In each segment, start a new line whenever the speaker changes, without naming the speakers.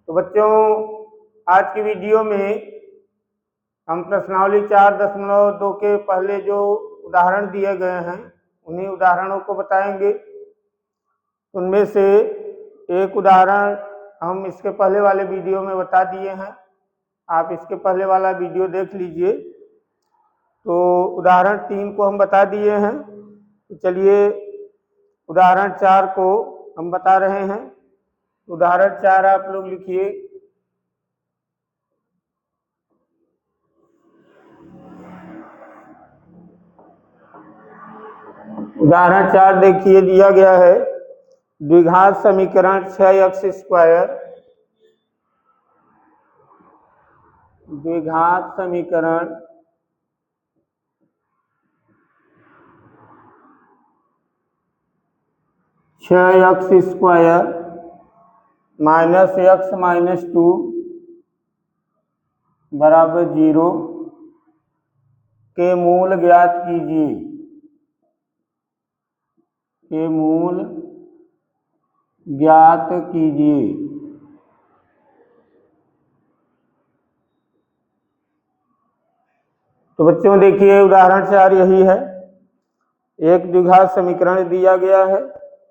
तो बच्चों, आज की वीडियो में हम प्रश्नावली 4.2 के पहले जो उदाहरण दिए गए हैं उन्हीं उदाहरणों को बताएंगे। उनमें से एक उदाहरण हम इसके पहले वाले वीडियो में बता दिए हैं, आप इसके पहले वाला वीडियो देख लीजिए। तो उदाहरण 3 को हम बता दिए हैं, तो चलिए उदाहरण 4 को हम बता रहे हैं। उदाहरण 4 आप लोग लिखिए। उदाहरण 4 देखिए, दिया गया है द्विघात समीकरण 6x स्क्वायर, द्विघात समीकरण 6x square minus x minus 2 बराबर 0 के मूल ज्ञात कीजिए, के मूल ज्ञात कीजिए। तो बच्चों देखिए, उदाहरण 4 यही है। एक द्विघात समीकरण दिया गया है,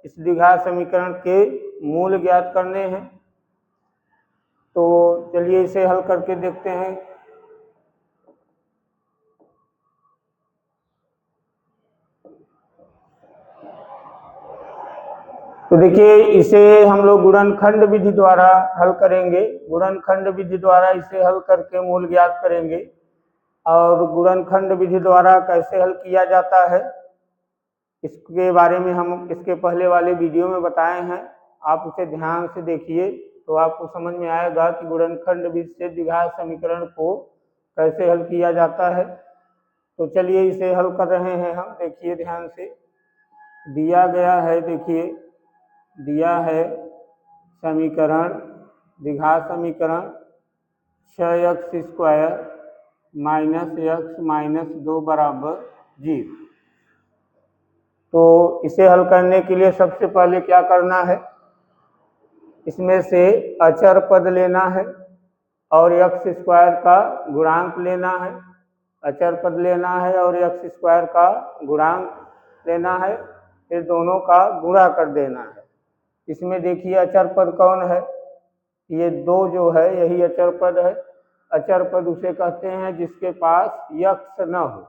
इस द्विघात समीकरण के मूल ज्ञात करने हैं। तो चलिए इसे हल करके देखते हैं। तो देखिए, इसे हम लोग गुणनखंड विधि द्वारा हल करेंगे। गुणनखंड विधि द्वारा इसे हल करके मूल ज्ञात करेंगे। और गुणनखंड विधि द्वारा कैसे हल किया जाता है इसके बारे में हम इसके पहले वाले वीडियो में बताए हैं, आप उसे ध्यान से देखिए तो आपको समझ में आएगा कि गुणनखंड विधि से द्विघात समीकरण को कैसे हल किया जाता है। तो चलिए इसे हल कर रहे हैं हम। देखिए ध्यान से, दिया गया है, देखिए दिया है समीकरण, द्विघात समीकरण 6x square minus x minus 2 बराबर 0। तो इसे हल करने के लिए सबसे पहले क्या करना है, इसमें से अचर पद लेना है और x स्क्वायर का गुणांक लेना है। अचर पद लेना है और x स्क्वायर का गुणांक लेना है, फिर दोनों का गुणा कर देना है। इसमें देखिए अचर पद कौन है, ये 2 जो है यही अचर पद है। अचर पद उसे कहते हैं जिसके पास x न हो।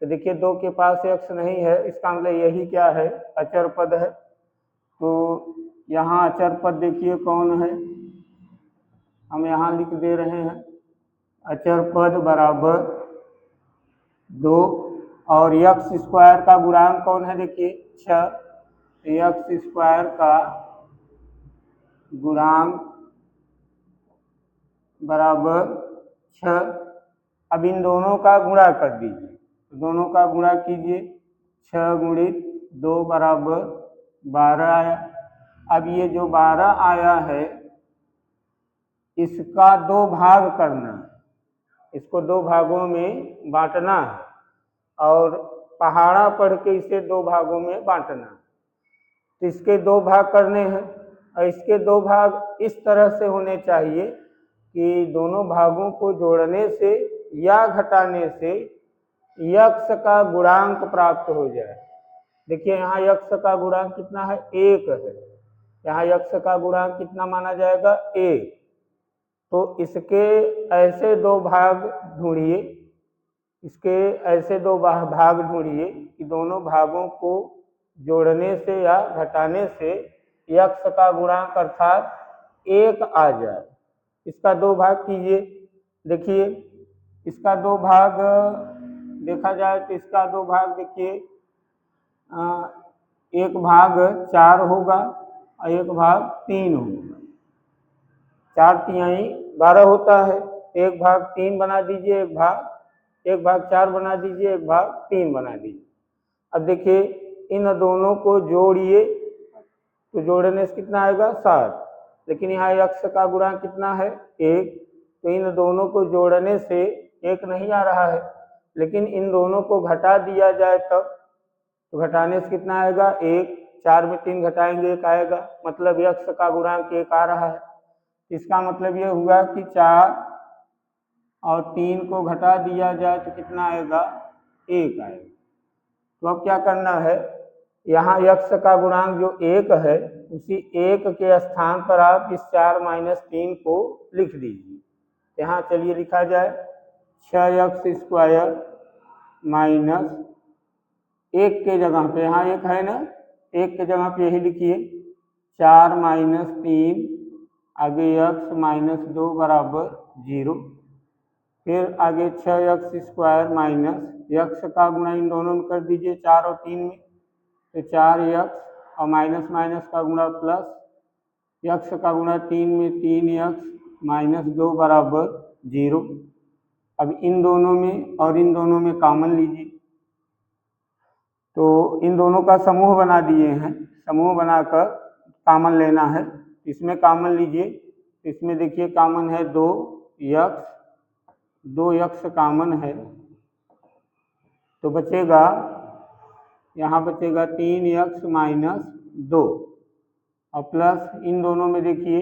तो देखिए 2 के पास x नहीं है, इसका मतलब यही क्या है, अचर पद है। तो यहाँ अचर पद देखिए कौन है, हम यहाँ लिख दे रहे हैं अचर पद बराबर 2 और x स्क्वायर का गुणांक कौन है, देखिए 6। x स्क्वायर का गुणांक बराबर 6। अब इन दोनों का गुणा कर दीजिए, दोनों का गुणा कीजिए, 6 गुणित 2 बराबर 12 आया। अब ये जो 12 आया है इसका 2 भाग करना है, इसको 2 भागों में बांटना है और पहाड़ा पढ़ के इसे 2 भागों में बांटना है। तो इसके 2 भाग करने हैं और इसके 2 भाग इस तरह से होने चाहिए कि दोनों भागों को जोड़ने से या घटाने से यक्ष का गुणांक प्राप्त हो जाए। देखिए यहाँ यक्ष का गुणांक कितना है, 1 है। यहाँ यक्ष का गुणांक कितना माना जाएगा, 1। तो इसके ऐसे 2 भाग ढूंढिए, इसके ऐसे 2 भाग ढूंढिए कि दोनों भागों को जोड़ने से या घटाने से यक्ष का गुणांक अर्थात 1 आ जाए। इसका 2 भाग कीजिए। देखिए इसका 2 भाग देखा जाए तो इसका 2 भाग देखिए, 1 भाग 4 होगा और 1 भाग 3 होगा। 4 तिहाई 12 होता है, 1 भाग 3 बना दीजिए, 1 भाग 4 बना दीजिए, 1 भाग 3 बना दीजिए। अब देखिए इन दोनों को जोड़िए तो जोड़ने से कितना आएगा, 7। लेकिन यहाँ यक्ष का गुणांक कितना है, 1। तो इन दोनों को जोड़ने से 1 नहीं आ रहा है, लेकिन इन दोनों को घटा दिया जाए तब, तो घटाने से कितना आएगा, 1। 4 में 3 घटाएंगे 1 आएगा, मतलब यक्ष का गुणांक 1 आ रहा है। इसका मतलब ये हुआ कि 4 और 3 को घटा दिया जाए तो कितना आएगा, 1 आएगा। तो अब क्या करना है, यहाँ x का गुणांक जो 1 है उसी 1 के स्थान पर आप इस 4 - 3 को लिख दीजिए। यहाँ चलिए लिखा जाए 6x² माइनस 1 के जगह पे, यहाँ 1 है ना, 1 के जगह पे यही लिखिए 4 - 3 आगे x - 2 बराबर 0। फिर आगे 6x² माइनस x का गुणा इन दोनों में कर दीजिए 4 और 3 में, तो 4x और माइनस माइनस का गुणा प्लस, x का गुणा 3 में 3x - 2 बराबर 0। अब इन दोनों में और इन दोनों में कॉमन लीजिए, तो इन दोनों का समूह बना दिए हैं, समूह बनाकर कॉमन लेना है। इसमें कॉमन लीजिए, इसमें देखिए कॉमन है 2x कॉमन है, तो बचेगा, यहाँ बचेगा 3x - 2 और प्लस इन दोनों में देखिए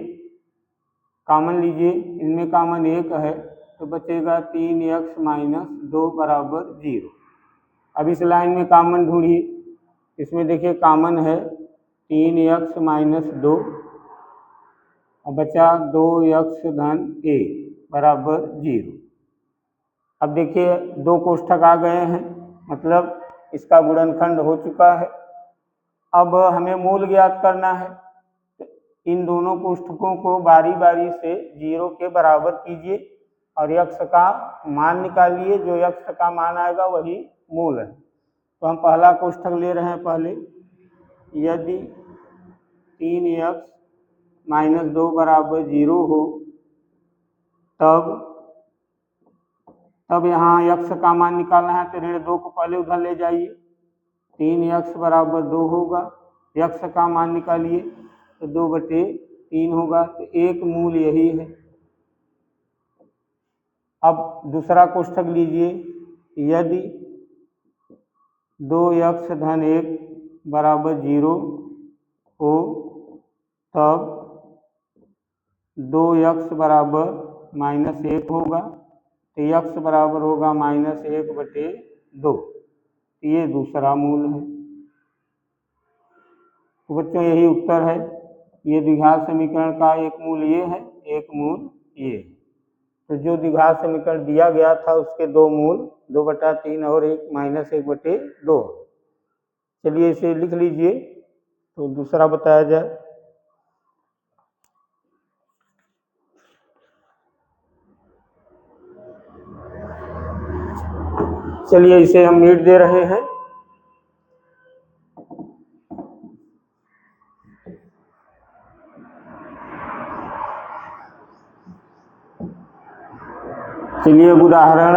कॉमन लीजिए, इनमें कॉमन 1 है तो बचेगा 3x - 2 बराबर 0। अब इस लाइन में कॉमन ढूंढिए, इसमें देखिए कॉमन है 3x - 2 और बचा 2x धन 1 बराबर 0। अब देखिए 2 कोष्ठक आ गए हैं, मतलब इसका गुणनखंड हो चुका है। अब हमें मूल ज्ञात करना है, इन दोनों कोष्ठकों को बारी बारी से 0 के बराबर कीजिए और x का मान निकालिए, जो x का मान आएगा वही मूल है। तो हम पहला कोष्ठक ले रहे हैं पहले, यदि 3x - 2 बराबर 0 हो तब यहाँ x का मान निकालना है, तो ऋण 2 को पहले उधर ले जाइए, 3x बराबर 2 होगा, x का मान निकालिए तो 2/3 होगा, तो एक मूल यही है। अब दूसरा कोष्ठक लीजिए, यदि 2x धन 1 बराबर 0 हो तब 2x बराबर -1 होगा, तो x बराबर होगा -1/2। ये दूसरा मूल है। तो बच्चों यही उत्तर है, ये द्विघात समीकरण का एक मूल ये है, एक मूल ये है। तो जो द्विघात समीकरण दिया गया था उसके 2 मूल 2/3 और एक -1/2। चलिए इसे लिख लीजिए, तो दूसरा बताया जाए। चलिए इसे हम मीट दे रहे हैं। चलिए उदाहरण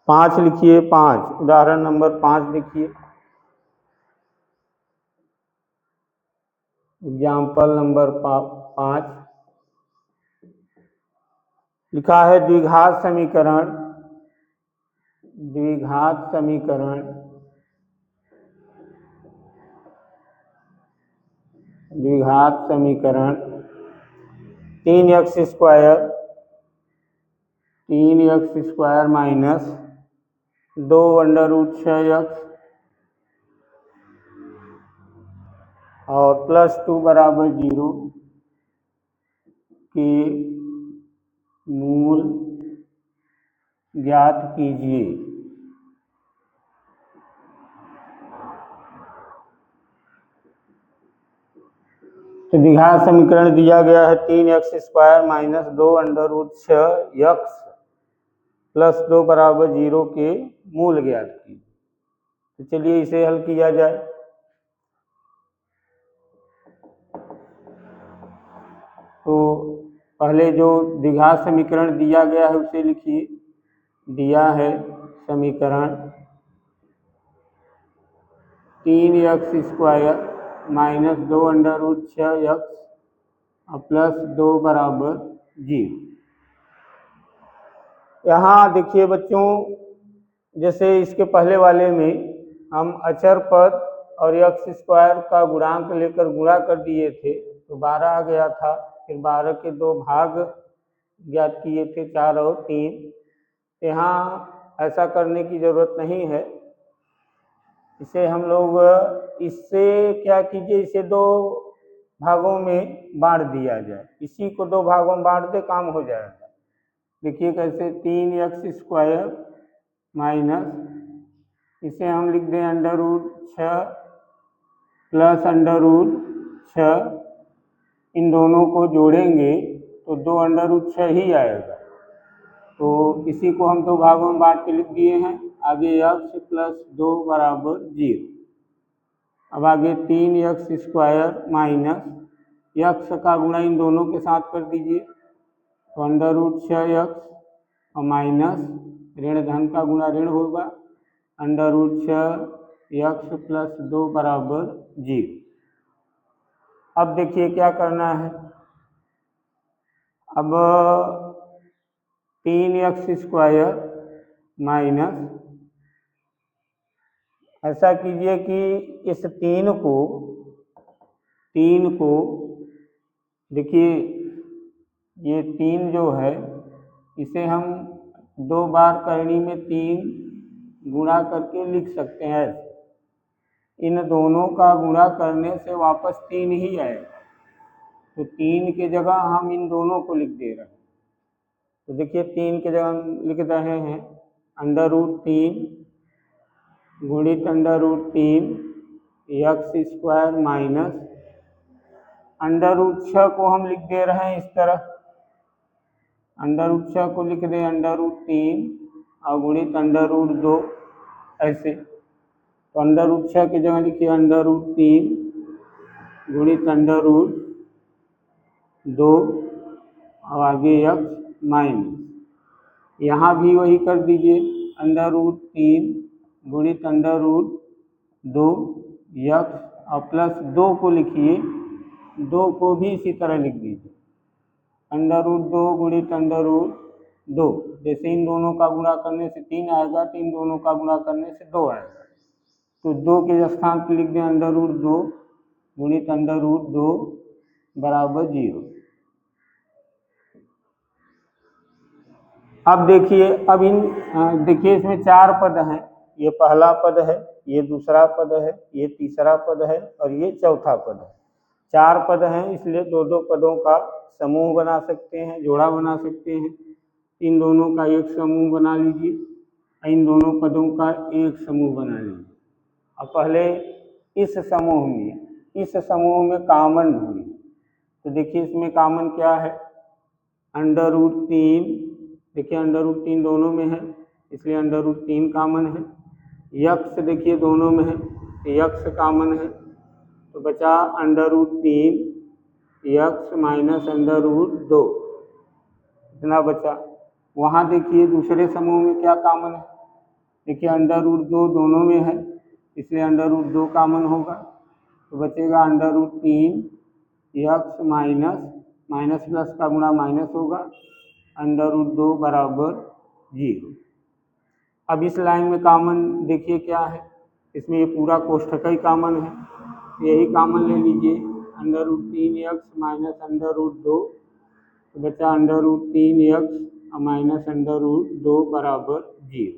5 लिखिए, 5 उदाहरण नंबर 5 लिखिए। एग्जाम्पल नंबर 5 लिखा है, द्विघात समीकरण 3x² माइनस 2√6x और +2 बराबर 0 के मूल ज्ञात कीजिए। तो द्विघात समीकरण दिया गया है 3x² माइनस 2√6x +2 बराबर 0 के मूल ज्ञात कीजिए। तो चलिए इसे हल किया जाए। तो पहले जो द्विघात समीकरण दिया गया है उसे लिखिए। दिया है समीकरण 3x² माइनस 2√6x +2 बराबर 0। यहाँ देखिए बच्चों, जैसे इसके पहले वाले में हम अचर पद और x² का गुणांक लेकर गुणा कर दिए थे तो 12 आ गया था, फिर 12 के 2 भाग ज्ञात किए थे, 4 और 3। यहाँ ऐसा करने की ज़रूरत नहीं है। इसे हम लोग इससे क्या कीजिए, इसे 2 भागों में बांट दिया जाए। इसी को 2 भागों में बांट दे, काम हो जाएगा। देखिए कैसे, 3x² माइनस इसे हम लिख दें √6 प्लस √6। इन दोनों को जोड़ेंगे तो 2 √6 ही आएगा। तो इसी को हम 2 भागों में बांट के लिख दिए हैं। आगे x + 2 = 0। अब आगे 3x² माइनस x का गुणा इन दोनों के साथ कर दीजिए, तो √6x और माइनस ऋण धन का गुणा ऋण होगा, √6x + 2 = 0। अब देखिए क्या करना है। अब 3x² माइनस, ऐसा कीजिए कि इस 3 को देखिए, ये 3 जो है इसे हम 2 बार करनी में 3 गुणा करके लिख सकते हैं। इन दोनों का गुणा करने से वापस 3 ही आएगा, तो 3 की जगह हम इन दोनों को लिख दे रहे हैं। तो देखिए 3 की जगह हम लिख रहे हैं √3 गुणित √3 x² माइनस √6 को हम लिख दे रहे हैं इस तरह, √6 को लिख दें √3 और गुणित √2 ऐसे। तो √6 की जगह लिखिए √3 गुणित √2 और आगे x माइनस, यहाँ भी वही कर दीजिए √3 गुणित √2 x और प्लस 2 को लिखिए, 2 को भी इसी तरह लिख दीजिए √2 गुणित √2। जैसे इन दोनों का गुणा करने से 3 आएगा, तो इन दोनों का गुणा करने से 2 आएगा। तो 2 के स्थान पर लिख दें √2 गुणित √2 = 0। अब देखिए, अब देखिए इसमें 4 पद हैं। ये पहला पद है, ये दूसरा पद है, ये तीसरा पद है और ये चौथा पद है। 4 पद हैं, इसलिए 2-2 पदों का समूह बना सकते हैं, जोड़ा बना सकते हैं। इन दोनों का एक समूह बना लीजिए, इन दोनों पदों का एक समूह बना लीजिए। अब पहले इस समूह में कामन ढूंढिए। तो देखिए इसमें कामन क्या है, √3। देखिए √3 दोनों में है, इसलिए √3 कामन है। x देखिए दोनों में है, x कामन है, तो बचा √3 x माइनस √2, इतना बचा। वहाँ देखिए दूसरे समूह में क्या कामन है, देखिए √2 दोनों में है, इसलिए √2 कामन होगा, तो बचेगा √3 x माइनस प्लस का गुणा माइनस होगा, √2 = 0। अब इस लाइन में कामन देखिए क्या है, इसमें ये पूरा कोष्ठक ही कामन है, यही कामन ले लीजिए √3 x माइनस √2, तो बचा √3 x माइनस √2 = 0।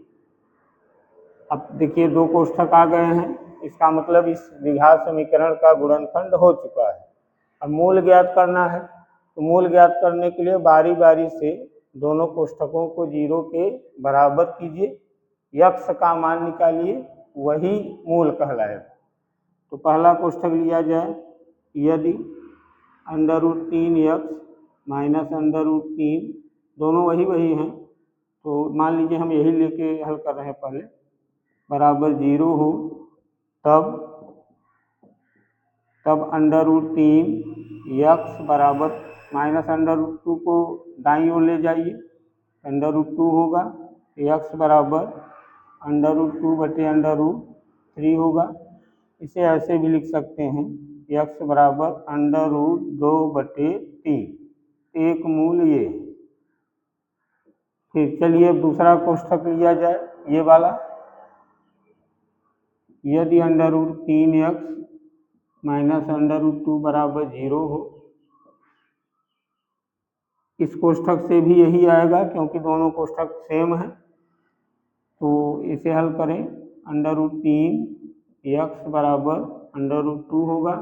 अब देखिए 2 कोष्ठक आ गए हैं, इसका मतलब इस द्विघात समीकरण का गुणनखंड हो चुका है। अब मूल ज्ञात करना है, तो मूल ज्ञात करने के लिए बारी बारी से दोनों कोष्ठकों को 0 के बराबर कीजिए, x का मान निकालिए, वही मूल कहलाएगा। तो पहला कोष्ठक लिया जाए, यदि √3 x माइनस √3 दोनों वही हैं, तो मान लीजिए हम यही लेके हल कर रहे हैं पहले, बराबर 0 हो, तब √3 x बराबर माइनस √2 को दाईं ओर ले जाइए, √2 होगा, x बराबर √2/√3 होगा। इसे ऐसे भी लिख सकते हैं, x बराबर √2/3, एक मूल ये। फिर चलिए दूसरा कोष्ठक लिया जाए, ये वाला, यदि √3 x माइनस √2 = 0 हो, इस कोष्ठक से भी यही आएगा क्योंकि दोनों कोष्ठक सेम है। तो इसे हल करें, √3 x बराबर √2 होगा,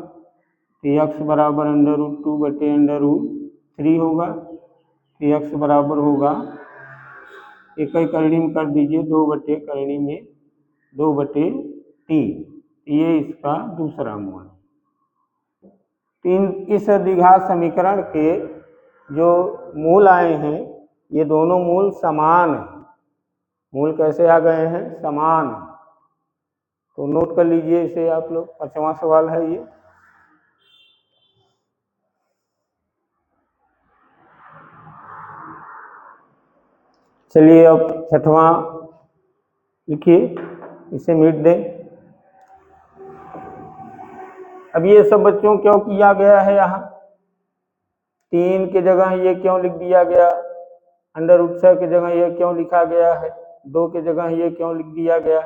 तो x बराबर √2 बटे √3 होगा, तो x बराबर होगा, एक ही करनी में कर दीजिए, 2 बटे करनी में 2/3। ये इसका दूसरा मूल। इस द्विघात समीकरण के जो मूल आए हैं ये दोनों मूल समान हैं। मूल कैसे आ गए हैं? समान। तो नोट कर लीजिए इसे आप लोग, 5वां सवाल है ये। चलिए अब 6वां लिखिए, इसे मिट दें। अब ये सब बच्चों क्यों किया गया है? यहाँ 3 की जगह ये क्यों लिख दिया गया? √6 की जगह ये क्यों लिखा गया है? 2 की जगह ये क्यों लिख दिया गया?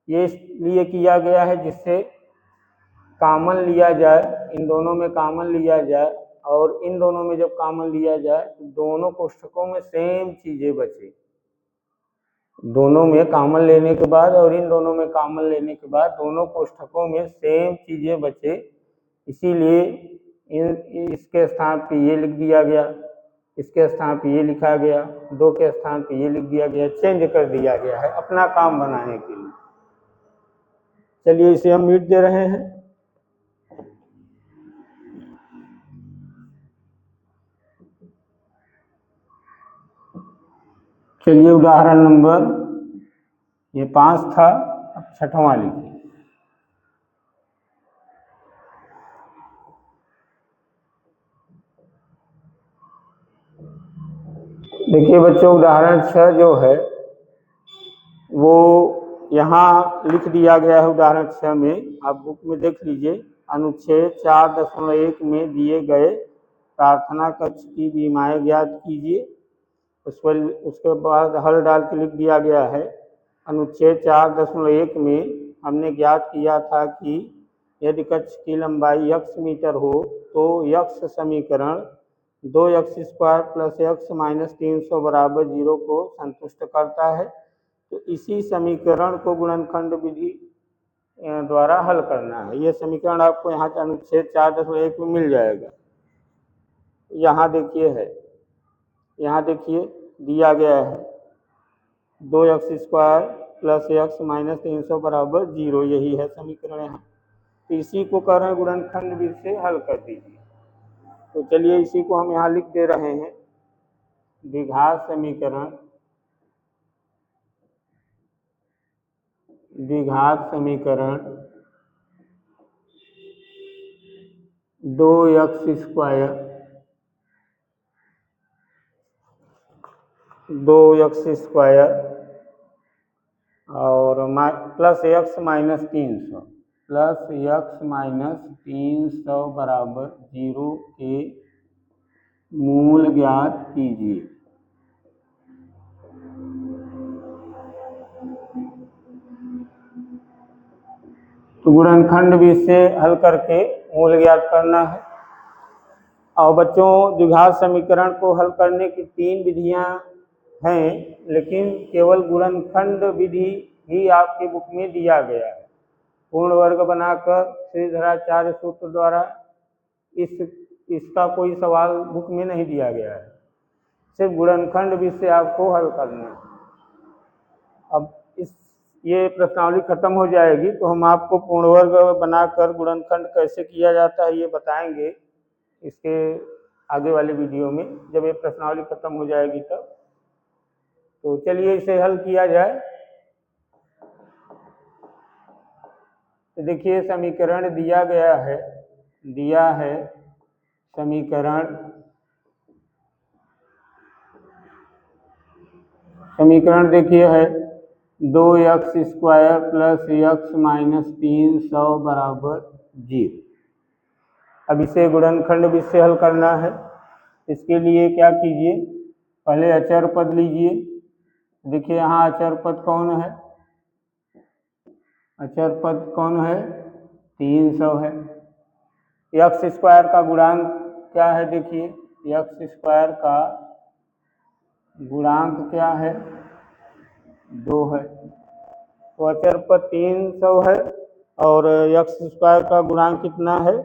ये इसलिए किया गया है जिससे कॉमन लिया जाए, इन दोनों में कॉमन लिया जाए, और इन दोनों में जब कॉमन लिया जाए तो दोनों कोष्ठकों में सेम चीजें बचे। दोनों में कॉमन लेने के बाद और इन दोनों में कॉमन लेने के बाद दोनों कोष्ठकों में सेम चीजें बचे, इसीलिए इसके स्थान पे ये लिख दिया गया, इसके स्थान पे ये लिखा गया, 2 के स्थान पे ये लिख दिया गया, चेंज कर दिया गया है अपना काम बनाने के लिए। चलिए इसे हम मिट दे रहे हैं। चलिए उदाहरण नंबर ये 5 था, अब 6वां लिखिए। देखिए बच्चों, उदाहरण 6 जो है वो यहाँ लिख दिया गया है। उदाहरण 6 में आप बुक में देख लीजिए, अनुच्छेद 4.1 में दिए गए प्रार्थना कक्ष की विमाएँ ज्ञात कीजिए। उस पर उसके बाद हल डाल के लिख दिया गया है, अनुच्छेद 4.1 में हमने ज्ञात किया था कि यदि कक्ष की लंबाई x मीटर हो तो x समीकरण 2x² + x - 300 बराबर 0 को संतुष्ट करता है। तो इसी समीकरण को गुणनखंड विधि द्वारा हल करना है। ये समीकरण आपको यहाँ अनुच्छेद 4.1 में मिल जाएगा। यहाँ देखिए है, यहाँ देखिए दिया गया है 2x² + x - 300 बराबर 0, यही है समीकरण यहाँ। तो इसी को कह रहे हैं गुणनखंड विधि से हल कर दीजिए। तो चलिए इसी को हम यहाँ लिख दे रहे हैं, द्विघात समीकरण 2x² और +x - 300 बराबर 0 के मूल ज्ञात कीजिए। तो गुणनखंड विधि से हल करके मूल ज्ञात करना है। और बच्चों, द्विघात समीकरण को हल करने की 3 विधियां हैं, लेकिन केवल गुणनखंड विधि ही आपकी बुक में दिया गया है। पूर्ण वर्ग बनाकर श्रीधराचार्य सूत्र द्वारा इसका कोई सवाल बुक में नहीं दिया गया है, सिर्फ गुणनखंड विधि से आपको हल करना है। अब ये प्रश्नावली खत्म हो जाएगी तो हम आपको पूर्ण वर्ग बनाकर गुणनखंड कैसे किया जाता है ये बताएंगे इसके आगे वाले वीडियो में, जब ये प्रश्नावली खत्म हो जाएगी तब। तो चलिए इसे हल किया जाए। तो देखिए समीकरण दिया गया है, समीकरण देखिए है 2x² + x - 300 बराबर 0। अब इसे गुणनखंड विधि से हल करना है। इसके लिए क्या कीजिए, पहले अचर पद लीजिए। देखिए यहाँ अचर पद कौन है? अचर पद कौन है? 300 है। x² का गुणांक क्या है? देखिए एक्स स्क्वायर का गुणांक क्या है, 2 है। तो अचर पर 300 है और एक्स स्क्वायर का गुणांक कितना है,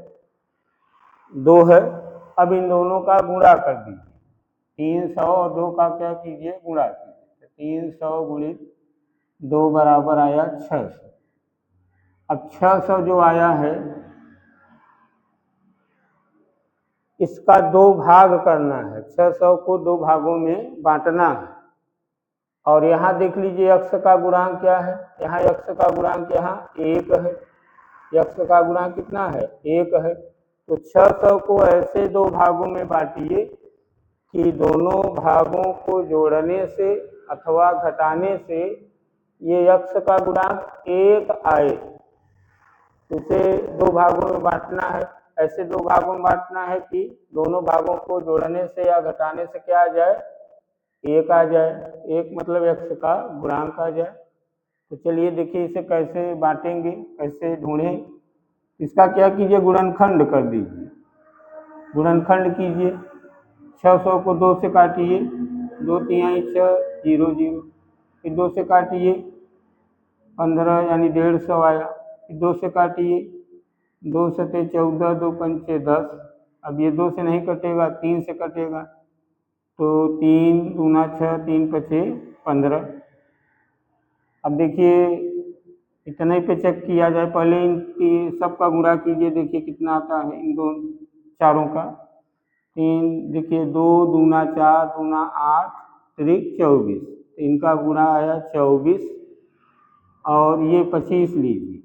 2 है। अब इन दोनों का गुणा कर दीजिए, 300 और 2 का क्या कीजिए, गुणा कीजिए। 300 गुणित 2 बराबर आया 600। अब 600 जो आया है इसका 2 भाग करना है, 600 को 2 भागों में बांटना है। और यहाँ देख लीजिए x का गुणांक क्या है, यहाँ x का गुणांक यहाँ 1 है। x का गुणांक कितना है, 1 है। तो 600 को ऐसे 2 भागों में बांटिए कि दोनों भागों को जोड़ने से अथवा घटाने से ये x का गुणांक 1 आए। उसे 2 भागों में बांटना है, ऐसे 2 भागों में बांटना है कि दोनों भागों को जोड़ने से या घटाने से क्या आ जाए, 1 आ जाए। 1 मतलब x का गुणांक आ जाए। तो चलिए देखिए इसे कैसे बांटेंगे, कैसे ढूंढें। इसका क्या कीजिए, गुणनखंड कर दीजिए, गुणनखंड कीजिए। 600 को 2 से काटिए, 2 तिहाई 6, 0 0। फिर 2 से काटिए, 15 यानी 150 आया। फिर 2 से काटिए, 2 सते 14, 2 पंचे 10। अब ये 2 से नहीं कटेगा, 3 से कटेगा। तो 3 दूना 6, 3 पचे 15। अब देखिए इतने पे चेक किया जाए, पहले इनकी सबका गुणा कीजिए, देखिए कितना आता है इन दो चारों का। 3 देखिए 2 दूना 4, दूना 8, त्रिक 24। तो इनका गुणा आया 24 और ये 25 लीजिए।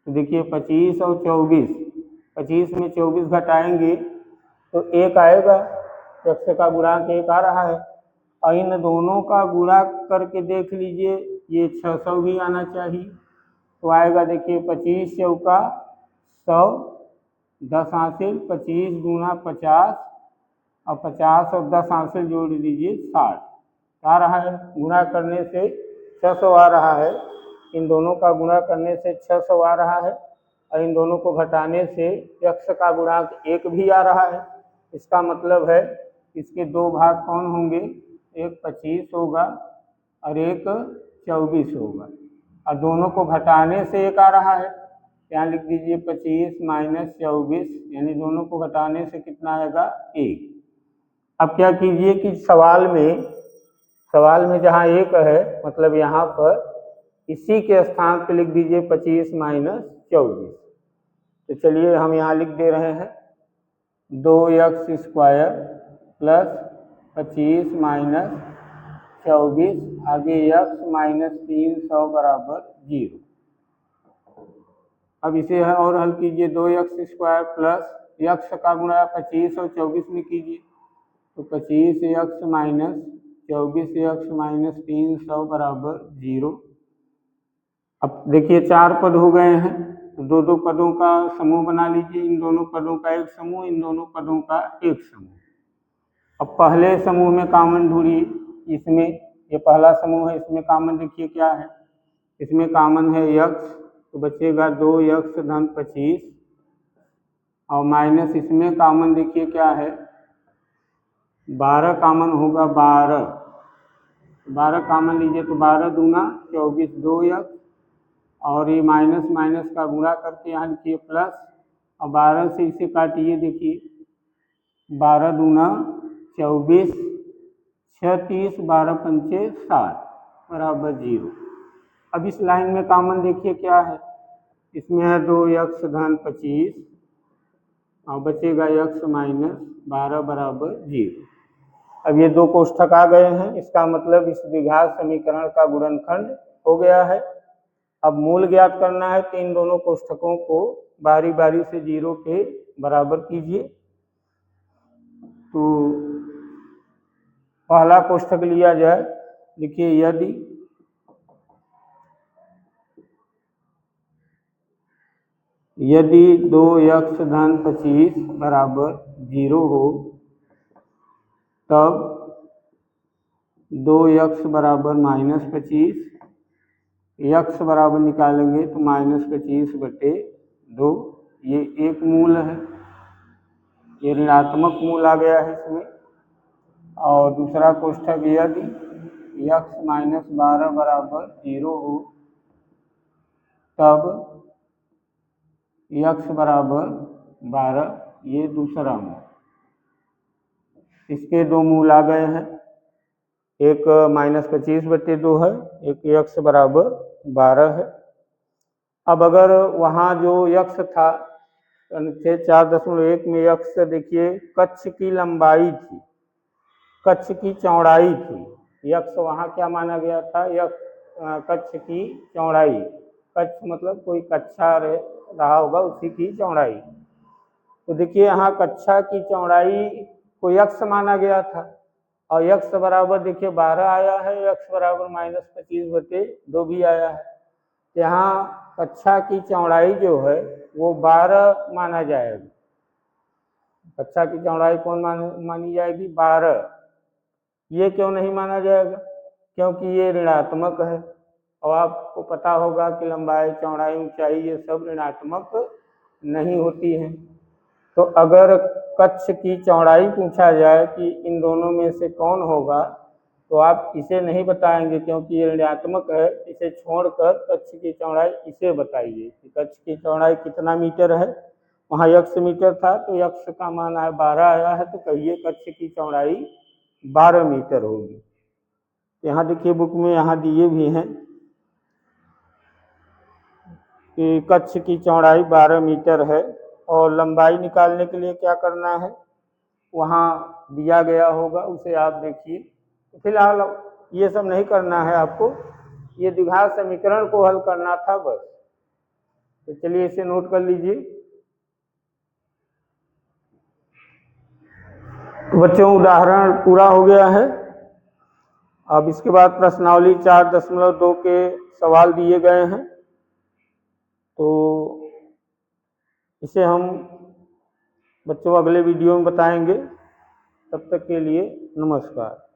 तो देखिए 25 और 24, 25 में 24 घटाएंगे तो 1 आएगा। x का गुणांक 1 आ रहा है। और इन दोनों का गुणा करके देख लीजिए, ये 600 भी आना चाहिए। तो आएगा देखिए 25 चौका 100, 10 हासिल, 25 दूना 50 और 50 और 10 हासिल जोड़ दीजिए 60 आ रहा है। गुणा करने से 600 आ रहा है, इन दोनों का गुणा करने से 600 आ रहा है। और इन दोनों को घटाने से x का गुणांक 1 भी आ रहा है। इसका मतलब है इसके 2 भाग कौन होंगे, एक 25 होगा और एक 24 होगा। और दोनों को घटाने से 1 आ रहा है, यहाँ लिख दीजिए 25 माइनस 24, यानी दोनों को घटाने से कितना आएगा, 1। अब क्या कीजिए कि सवाल में जहाँ 1 है मतलब यहाँ पर इसी के स्थान पे लिख दीजिए 25 माइनस 24। तो चलिए हम यहाँ लिख दे रहे हैं 2x स्क्वायर प्लस 25 माइनस 24 आगे x माइनस 300 बराबर 0। अब इसे और हल कीजिए, 2x स्क्वायर प्लस x का गुणा 25 और 24 में कीजिए। तो 25x माइनस 24x माइनस 300 बराबर 0। अब देखिए 4 पद हो गए हैं, तो 2 पदों का समूह बना लीजिए। इन दोनों पदों का एक समूह, इन दोनों पदों का एक समूह। अब पहले समूह में कॉमन ढूंढिए, इसमें ये पहला समूह है, इसमें कॉमन देखिए क्या है, इसमें कॉमन है x, तो बचेगा 2x धन 25 और माइनस इसमें कॉमन देखिए क्या है, 12 कॉमन होगा, 12 कॉमन लीजिए तो 12 दूना 24, 2x और ये माइनस माइनस का गुणा करके यहाँ लिखिए प्लस और 12 से इसे काटिए, देखिए 12 दूना 24, 6 30, 12 पंचे 60 बराबर 0। अब इस लाइन में कॉमन देखिए क्या है, इसमें है 2x धन 25 और बचेगा x माइनस 12 बराबर 0। अब ये 2 कोष्ठक आ गए हैं, इसका मतलब इस द्विघात समीकरण का गुणनखंड हो गया है। अब मूल ज्ञात करना है, तो इन दोनों कोष्ठकों को बारी बारी से 0 के बराबर कीजिए। तो पहला कोष्ठक लिया जाए, देखिए यदि 2x धन 25 बराबर 0 हो तब 2x बराबर माइनस 25, x बराबर निकालेंगे तो माइनस 25 बटे 2, ये एक मूल है। ये ऋणात्मक मूल आ गया है इसमें। और दूसरा कोष्ठक यदि x माइनस 12 बराबर 0 हो तब x बराबर 12, ये दूसरा मूल। इसके दो मूल आ गए हैं, एक -25/2 है, एक x बराबर 12 है। अब अगर वहाँ जो x था 4.1 में x देखिए कक्ष की लंबाई थी, कक्ष की चौड़ाई थी। x वहाँ क्या माना गया था, कक्ष की चौड़ाई, कक्ष मतलब कोई कक्षा रहा होगा उसी की चौड़ाई। तो देखिए यहाँ कक्षा की चौड़ाई को x माना गया था और x बराबर देखिए 12 आया है, x बराबर -25/2 भी आया है। यहाँ कक्षा की चौड़ाई जो है वो 12 माना जाएगा। कक्षा की चौड़ाई कौन मानी जाएगी, 12। ये क्यों नहीं माना जाएगा, क्योंकि ये ऋणात्मक है और आपको पता होगा कि लंबाई, चौड़ाई, ऊंचाई ये सब ऋणात्मक नहीं होती है। तो अगर कक्ष की चौड़ाई पूछा जाए कि इन दोनों में से कौन होगा, तो आप इसे नहीं बताएंगे क्योंकि ये ऋणात्मक है। इसे छोड़कर कक्ष की चौड़ाई इसे बताइए कि कक्ष की चौड़ाई कितना मीटर है। वहाँ x मीटर था तो x का मान 12 आया है, तो कहिए कक्ष की चौड़ाई 12 मीटर होगी। यहाँ देखिए बुक में यहाँ दिए भी हैं कि कक्ष की चौड़ाई 12 मीटर है और लंबाई निकालने के लिए क्या करना है वहाँ दिया गया होगा, उसे आप देखिए। फिलहाल ये सब नहीं करना है आपको, ये द्विघात समीकरण को हल करना था बस। तो चलिए इसे नोट कर लीजिए। तो बच्चों उदाहरण पूरा हो गया है। अब इसके बाद प्रश्नावली 4.2 के सवाल दिए गए हैं, तो इसे हम बच्चों अगले वीडियो में बताएंगे। तब तक के लिए नमस्कार।